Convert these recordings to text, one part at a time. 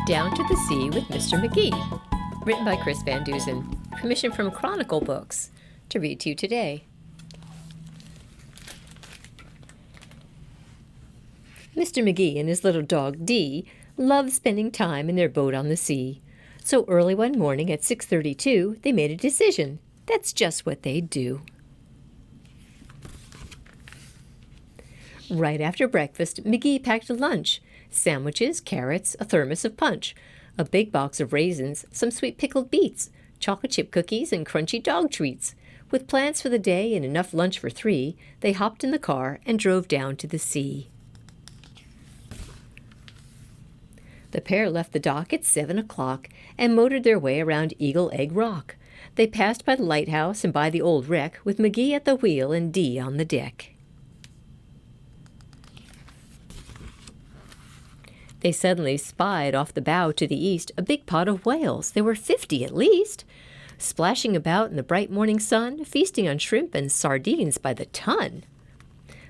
Down to the Sea with Mr. Magee, written by Chris Van Dusen, commissioned from Chronicle Books, to read to you today. Mr. Magee and his little dog Dee loved spending time in their boat on the sea. So early one morning at 6:32, they made a decision. That's just what they'd do. Right after breakfast, Magee packed a lunch: sandwiches, carrots, a thermos of punch, a big box of raisins, some sweet pickled beets, chocolate chip cookies, and crunchy dog treats. With plans for the day and enough lunch for 3, they hopped in the car and drove down to the sea. The pair left the dock at 7 o'clock and motored their way around Eagle Egg Rock. They passed by the lighthouse and by the old wreck, with Magee at the wheel and Dee on the deck. They suddenly spied off the bow to the east a big pod of whales. There were 50 at least, splashing about in the bright morning sun, feasting on shrimp and sardines by the ton.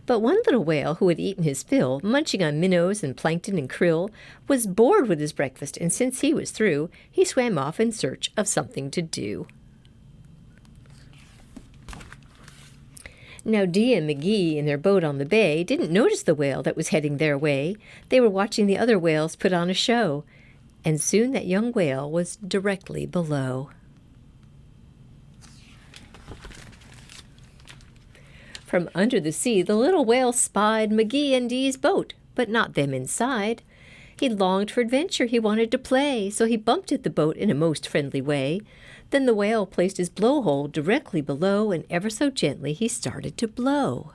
But one little whale who had eaten his fill, munching on minnows and plankton and krill, was bored with his breakfast, and since he was through, he swam off in search of something to do. Now Dee and Magee in their boat on the bay didn't notice the whale that was heading their way. They were watching the other whales put on a show, and soon that young whale was directly below. From under the sea, the little whale spied Magee and Dee's boat, but not them inside. He longed for adventure, he wanted to play, so he bumped at the boat in a most friendly way. Then the whale placed his blowhole directly below, and ever so gently he started to blow.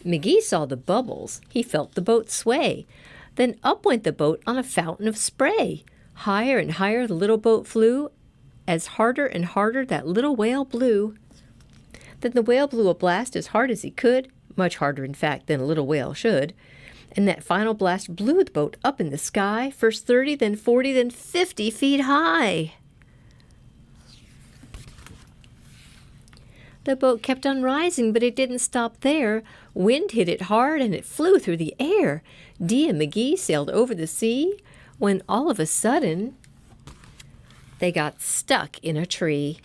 Magee saw the bubbles. He felt the boat sway. Then up went the boat on a fountain of spray. Higher and higher the little boat flew, as harder and harder that little whale blew. Then the whale blew a blast as hard as he could, much harder, in fact, than a little whale should. And that final blast blew the boat up in the sky, first 30, then 40, then 50 feet high. The boat kept on rising, but it didn't stop there. Wind hit it hard, and it flew through the air. Dee and Magee sailed over the sea, when all of a sudden they got stuck in a tree.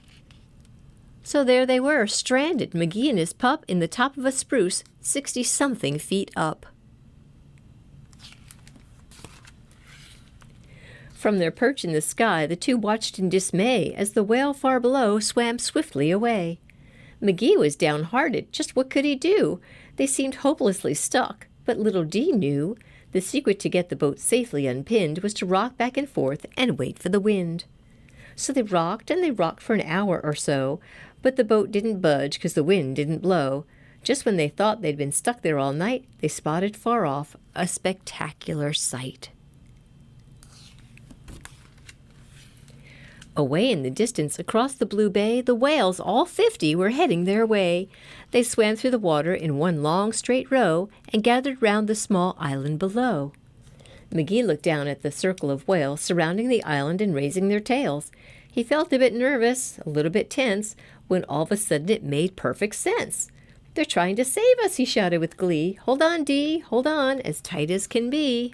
So there they were, stranded, Magee and his pup, in the top of a spruce, 60-something feet up. From their perch in the sky, the two watched in dismay as the whale far below swam swiftly away. Magee was downhearted. Just what could he do? They seemed hopelessly stuck, but little Dee knew the secret to get the boat safely unpinned was to rock back and forth and wait for the wind. So they rocked and they rocked for an hour or so, but the boat didn't budge because the wind didn't blow. Just when they thought they'd been stuck there all night, they spotted far off a spectacular sight. Away in the distance, across the blue bay, the whales, all 50, were heading their way. They swam through the water in one long straight row and gathered round the small island below. Magee looked down at the circle of whales surrounding the island and raising their tails. He felt a bit nervous, a little bit tense, when all of a sudden it made perfect sense. "They're trying to save us," he shouted with glee. "Hold on, Dee, hold on, as tight as can be."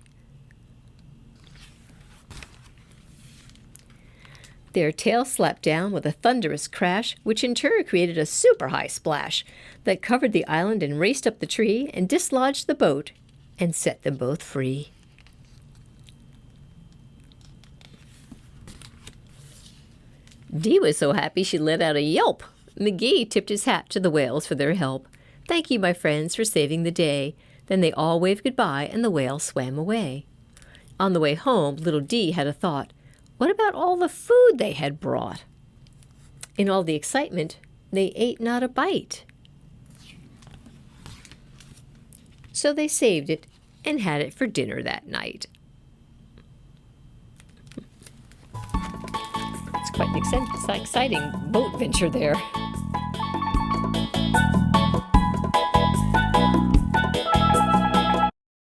Their tails slapped down with a thunderous crash, which in turn created a super high splash that covered the island and raced up the tree and dislodged the boat and set them both free. Dee was so happy she let out a yelp. Magee tipped his hat to the whales for their help. "Thank you, my friends, for saving the day." Then they all waved goodbye, and the whale swam away. On the way home, little Dee had a thought. What about all the food they had brought? In all the excitement, they ate not a bite. So they saved it and had it for dinner that night. It's quite an exciting boat venture there.